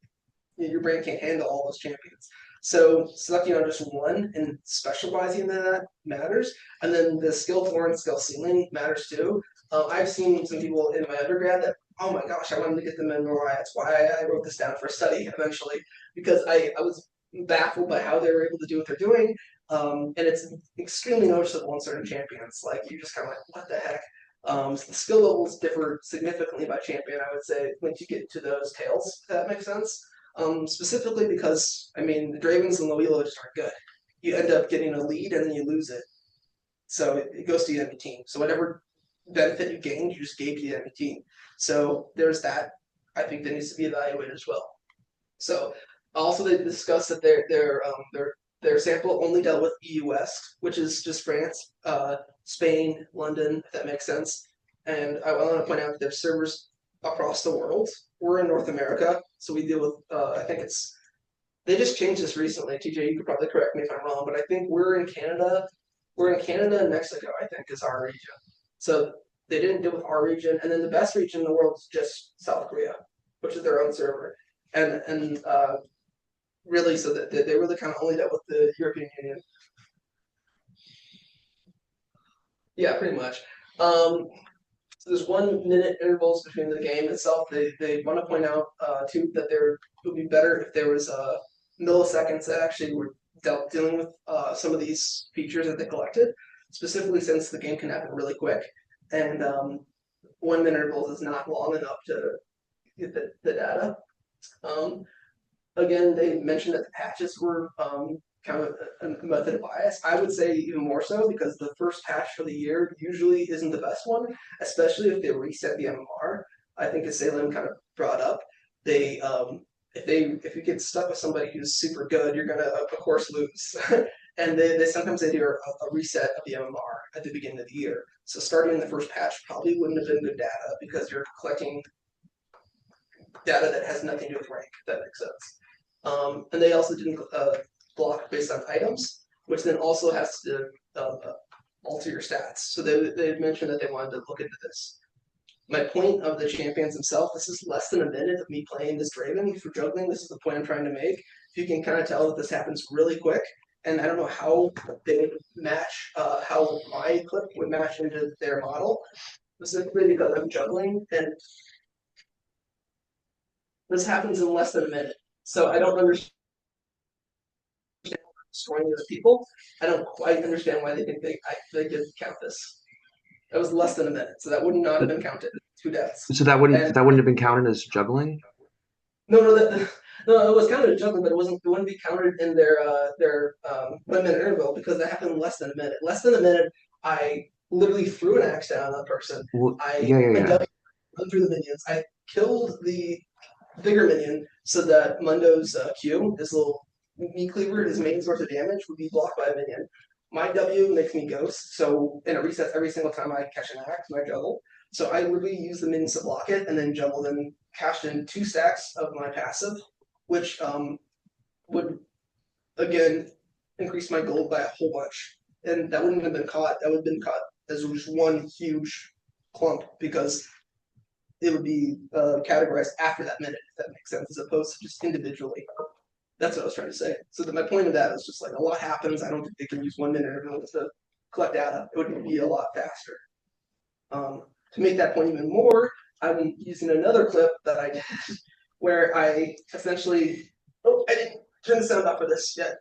your brain can't handle all those champions. So selecting on just one and specializing in that matters. And then the skill floor and skill ceiling matters too. I've seen some people in my undergrad that, oh my gosh, I wanted to get them in MRI. That's why I wrote this down for a study eventually, because I was baffled by how they were able to do what they're doing. And it's extremely noticeable in certain champions. Like you're just kind of like, what the heck? So the skill levels differ significantly by champion, I would say, once you get to those tails, if that makes sense. Specifically because, I mean, the Dravens and the Loelo just aren't good. You end up getting a lead and then you lose it. So it goes to the enemy team. So whatever benefit you gained, you just gave to the enemy team. So there's that. I think that needs to be evaluated as well. So also they discussed that their sample only dealt with EU West, which is just France, Spain, London, if that makes sense. And I want to point out that there's servers across the world. We're in North America, so we deal with, I think they just changed this recently. TJ, you could probably correct me if I'm wrong, but I think we're in Canada and Mexico, I think, is our region. So they didn't deal with our region. And then the best region in the world is just South Korea, which is their own server. And really, so that they really kind of only dealt with the European Union. Yeah, pretty much. So there's 1 minute intervals between the game itself. They want to point out too that there would be better if there was milliseconds that actually were dealing with some of these features that they collected, specifically since the game can happen really quick, and 1 minute intervals is not long enough to get the data. Again, they mentioned that the patches were kind of a method of bias. I would say even more so because the first patch for the year usually isn't the best one, especially if they reset the MMR. I think as Salem kind of brought up, they if you get stuck with somebody who's super good, you're gonna of course lose. And they sometimes they do a reset of the MMR at the beginning of the year. So starting in the first patch probably wouldn't have been good data because you're collecting data that has nothing to do with rank, if that makes sense. And they also didn't block based on items, which then also has to alter your stats. So they mentioned that they wanted to look into this. My point of the champions themselves, this is less than a minute of me playing this Draven for juggling. This is the point I'm trying to make. If you can kind of tell that this happens really quick, and I don't know how they would match, how my clip would match into their model, specifically because I'm juggling, and this happens in less than a minute. So I don't understand destroying other people. I don't quite understand why they think they did count this. That was less than a minute, so that would not have been counted. 2 deaths.
So that wouldn't have been counted as juggling?
No, it was counted as juggling, but it wouldn't be counted in their 1 minute interval because that happened in less than a minute. Less than a minute, I literally threw an axe down on that person.
Well,
I
yeah.
run through the minions. I killed the bigger minion so that Mundo's Q, his little meat cleaver, his main source of damage, would be blocked by a minion. My W makes me ghost, so and it resets every single time I catch an axe, my juggle. So I literally use the minions to block it and then juggled and cashed in 2 stacks of my passive, which would again increase my gold by a whole bunch. And that wouldn't have been caught. That would have been caught as just one huge clump because it would be categorized after that minute, if that makes sense, as opposed to just individually. That's what I was trying to say. So my point of that is just like a lot happens. I don't think they can use 1 minute intervals to collect data. It would be a lot faster. To make that point even more, I'm using another clip that I did where I essentially, I didn't turn the sound off for this yet.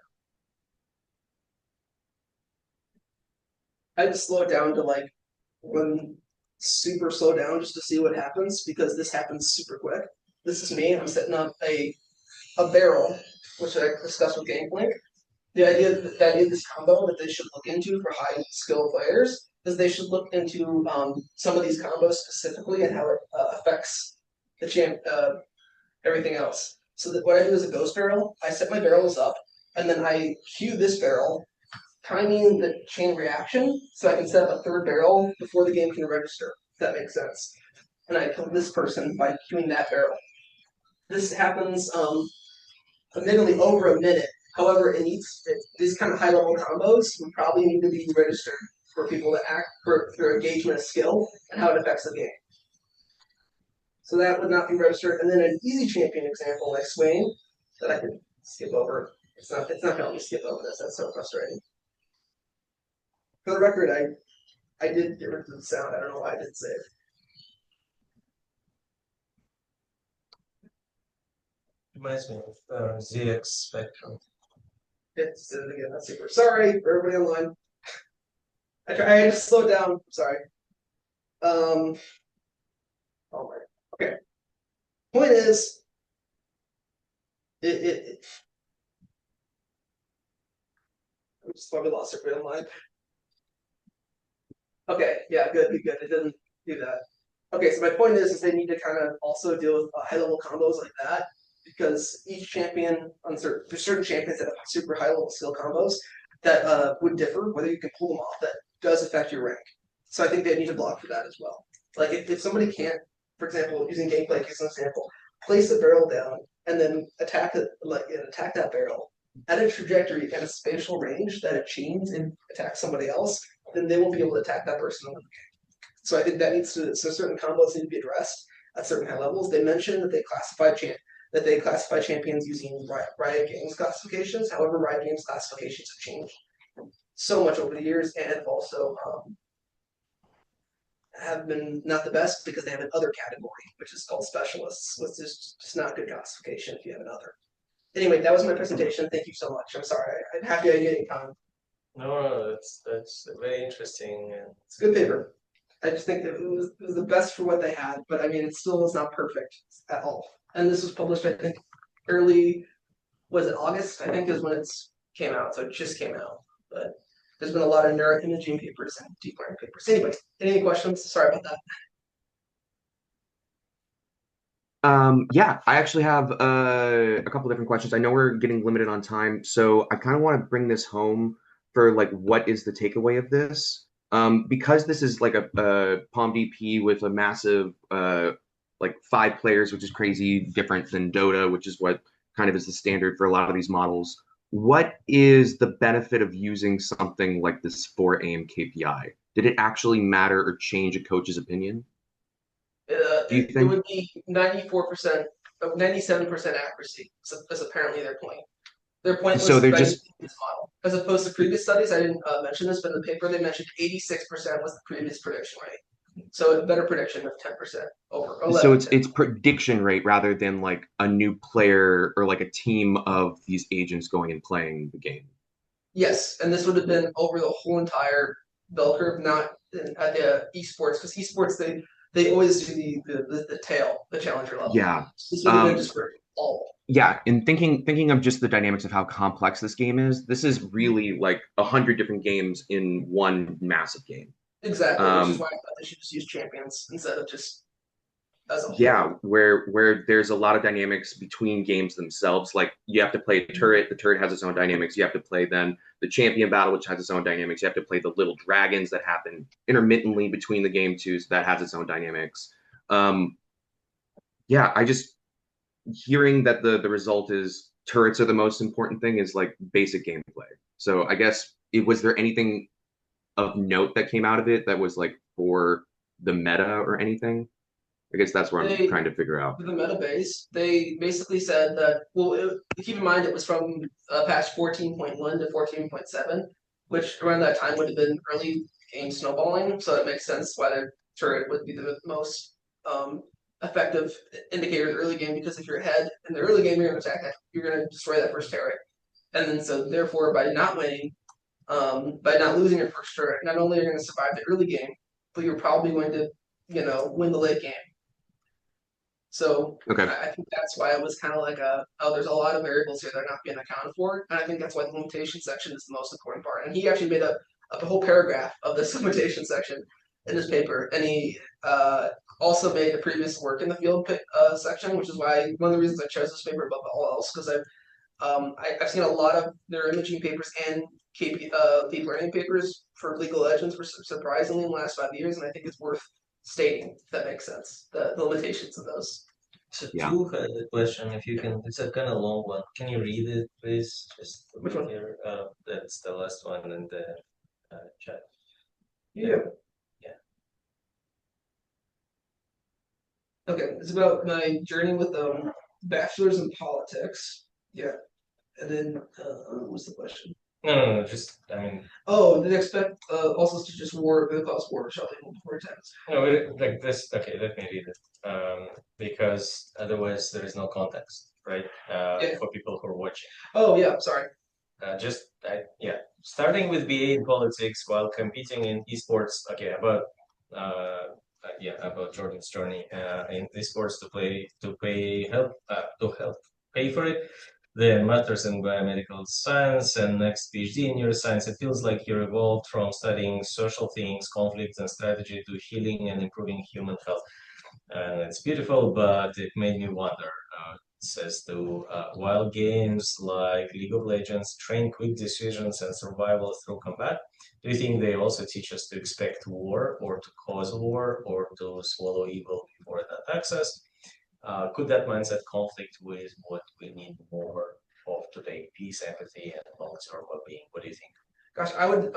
I just slow it down to like one super slow down just to see what happens because this happens super quick. This is me. I'm setting up a barrel, which I discussed with Gangplank. The idea of this combo that they should look into for high skill players is they should look into some of these combos specifically and how it affects the everything else. So that what I do is a ghost barrel. I set my barrels up, and then I cue this barrel timing the chain reaction so I can set up a third barrel before the game can register, if that makes sense. And I kill this person by queuing that barrel. This happens admittedly over a minute. However, these kind of high level combos would probably need to be registered for people to act for their engagement of skill and how it affects the game. So that would not be registered. And then an easy champion example like Swain that I could skip over. It's not going to let me skip over this. That's so frustrating. For the record, I did get rid of the sound. I don't know why I didn't save.
Reminds me of ZX Spectrum.
It's it again. That's super. Sorry for everybody online. I had to slow down. Sorry. Oh my. Okay. Point is, it I just probably lost everybody online. Okay. Yeah. Good. It didn't do that. Okay. So my point is they need to kind of also deal with high level combos like that because each champion there's certain champions that have super high level skill combos that would differ whether you can pull them off. That does affect your rank. So I think they need to block for that as well. Like if somebody can't, for example, using gameplay as an example, place a barrel down and then attack that barrel at a trajectory and a spatial range that it chains and attacks somebody else, then they won't be able to attack that person over the game. So I think so certain combos need to be addressed at certain high levels. They mentioned that they classify champions using Riot Games classifications. However, Riot Games classifications have changed so much over the years and also have been not the best because they have another category, which is called specialists, which is just not good classification if you have another. Anyway, that was my presentation. Thank you so much. I'm sorry. I'm happy I getting time.
No, that's very interesting.
It's a good paper. I just think that it was the best for what they had, but I mean, it still was not perfect at all. And this was published, I think, was it August? I think is when it came out. So it just came out. But there's been a lot of neuroimaging papers and deep learning papers. Anyway, any questions? Sorry about that.
Yeah, I actually have a couple different questions. I know we're getting limited on time, so I kind of want to bring this home for like what is the takeaway of this? Because this is like a Palm DP with a massive like 5 players, which is crazy different than Dota, which is what kind of is the standard for a lot of these models. What is the benefit of using something like this for aim KPI? Did it actually matter or change a coach's opinion? Do you
It
think?
would be 94%, 97% accuracy. So that's apparently their point. Their point was
So they're
by
just
using this model, as opposed to previous studies. I didn't mention this, but in the paper they mentioned 86% was the previous prediction rate. So a better prediction of 10% over 11.
so it's prediction rate rather than like a new player or like a team of these agents going and playing the game.
Yes, and this would have been over the whole entire bell curve, not at the esports, because esports they always do the tail, the challenger level.
Yeah.
This would have been just for all.
Yeah, and thinking of just the dynamics of how complex this game is, this is really like 100 different games in one massive game.
Exactly, which is why I thought they should just use champions instead of just as a whole.
Yeah, where there's a lot of dynamics between games themselves. Like you have to play a turret, the turret has its own dynamics. You have to play then the champion battle, which has its own dynamics. You have to play the little dragons that happen intermittently between the game twos, that has its own dynamics. Yeah, I just hearing that the result is turrets are the most important thing is like basic gameplay. So I guess was there anything of note that came out of it that was like for the meta or anything? I guess that's where I'm trying to figure out.
For the meta base, they basically said that, keep in mind it was from patch 14.1 to 14.7, which around that time would have been early game snowballing, so it makes sense why their turret would be the most effective indicator in the early game, because if you're ahead in the early game, you're going to attack that, you're going to destroy that first turret. And then so therefore by not winning, by not losing your first turret, not only are you going to survive the early game, but you're probably going to, win the late game. So
Okay.
I think that's why it was kind of like there's a lot of variables here that are not being accounted for. And I think that's why the limitation section is the most important part. And he actually made a whole paragraph of this limitation section in his paper. And he also made the previous work in the field section, which is why one of the reasons I chose this paper above all else, because I've seen a lot of neuroimaging papers and deep learning papers for League of Legends were surprisingly in the last 5 years, and I think it's worth stating, if that makes sense, the limitations of those.
So
Yeah.
two had a question, if you can, it's a kind of long one. Can you read it, please? Just
Which one?
here. That's the last one in the chat.
Yeah.
Yeah.
Okay, it's about my journey with bachelor's in politics. Yeah, and then what's the question?
No, just I mean,
Oh, did they expect also to just war the cause war shall they before attacks?
no, like this. Okay, let me read it. Because otherwise there is no context, right?
Yeah.
For people who are watching.
Oh yeah, sorry.
Yeah, starting with BA in politics while competing in esports. Okay, about Jordan's journey in esports to help pay for it. Then masters in biomedical science and next PhD in neuroscience. It feels like you evolved from studying social things, conflict and strategy to healing and improving human health. And it's beautiful, but it made me wonder. It says while games like League of Legends train quick decisions and survival through combat, do you think they also teach us to expect war or to cause war or to swallow evil before it attacks us? Could that mindset conflict with what we need more of today, peace, empathy, and long-term well-being? What do you think?
Gosh, I would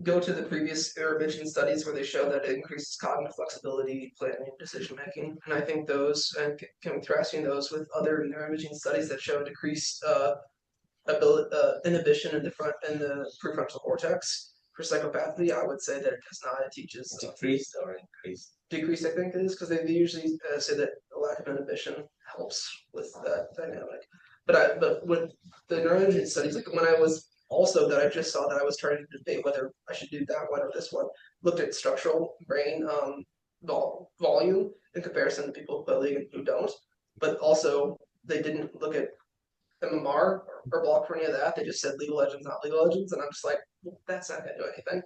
go to the previous intervention studies where they show that it increases cognitive flexibility, planning, decision making, and I think those and contrasting those with other neuroimaging studies that show decreased inhibition in the prefrontal cortex for psychopathy, I would say that it does not. It teaches
Decreased or increased?
decreased. I think it is because they usually say that a lack of inhibition helps with that dynamic. But with the neuroimaging studies, like when I was also that I just saw that I was trying to debate whether I should do that one or this one, looked at structural brain volume in comparison to people who play League and who don't. But also they didn't look at MMR or block for any of that. They just said League of Legends, not League of Legends, and I'm just like, well, that's not gonna do anything.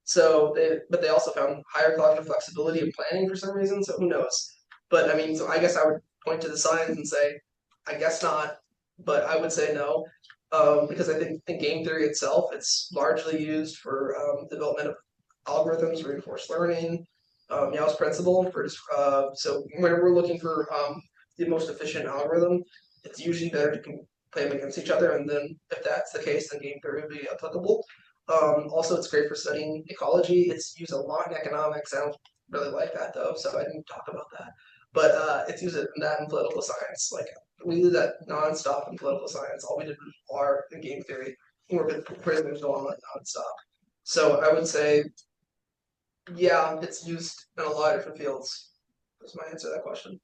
So they also found higher cognitive flexibility and planning for some reason. So who knows? But I mean, so I guess I would point to the science and say, I guess not, but I would say no, because I think in game theory itself, it's largely used for development of algorithms, reinforced learning, Yau's principle. So when we're looking for the most efficient algorithm, it's usually better to play them against each other, and then if that's the case, then game theory would be applicable. Also, it's great for studying ecology. It's used a lot in economics. I don't really like that though, so I didn't talk about that. But it's used in that in political science. Like we do that nonstop in political science. All we did was R in game theory. We're prisoners go on like nonstop. So I would say, yeah, it's used in a lot of different fields. That's my answer to that question.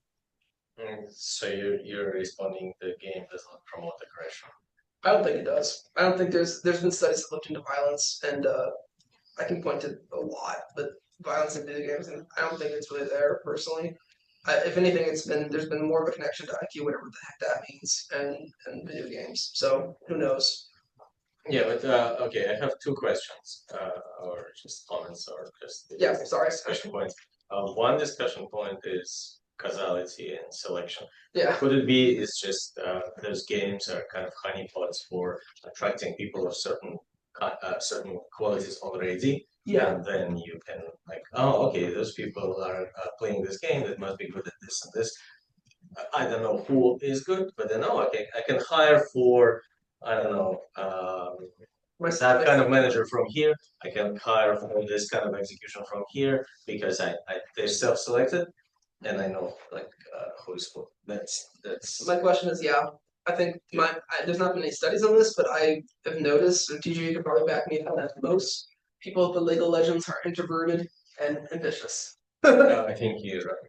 So you're responding the game does not promote aggression.
I don't think it does. I don't think there's been studies that looked into violence, and I can point to a lot, but violence in video games, and I don't think it's really there personally. If anything, there's been more of a connection to IQ, whatever the heck that means, and video games. So who knows?
Yeah, but okay, I have two questions, or just comments, or just
Yeah, sorry.
discussion points. One discussion point is causality and selection.
Yeah,
Could it be it's just those games are kind of honeypots for attracting people of certain qualities already,
yeah.
and then you can like, oh, okay, those people are playing this game that must be good at this and this. I don't know who is good, but then I can hire for I don't know that kind of manager from here. I can hire for this kind of execution from here because they're self-selected, and I know like who's who. That's
My question is, yeah. I think there's not been any studies on this, but I have noticed, and TJ could probably back me up on that. Most people with the League of Legends are introverted and ambitious.
I think you're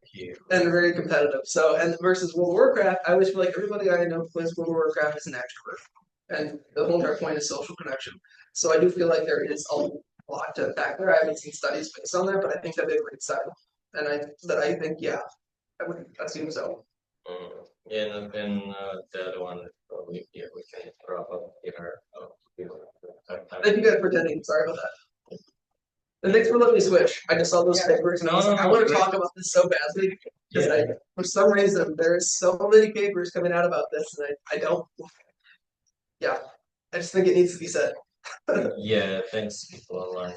and very competitive. So, and versus World of Warcraft, I always feel like everybody I know who plays World of Warcraft is an extrovert, and the whole entire point is social connection. So, I do feel like there is a lot to unpack there. I haven't seen studies based on that, but I think that'd be a great study. And I think, yeah, I would assume so.
and the other one probably we can wrap up here.
Thank you guys for attending. Sorry about that. And thanks for letting me switch. I just saw those papers and I was like, I want to talk about this so badly. Because for some reason, there's so many papers coming out about this, and I don't. Yeah, I just think it needs to be said.
Yeah, thanks people online.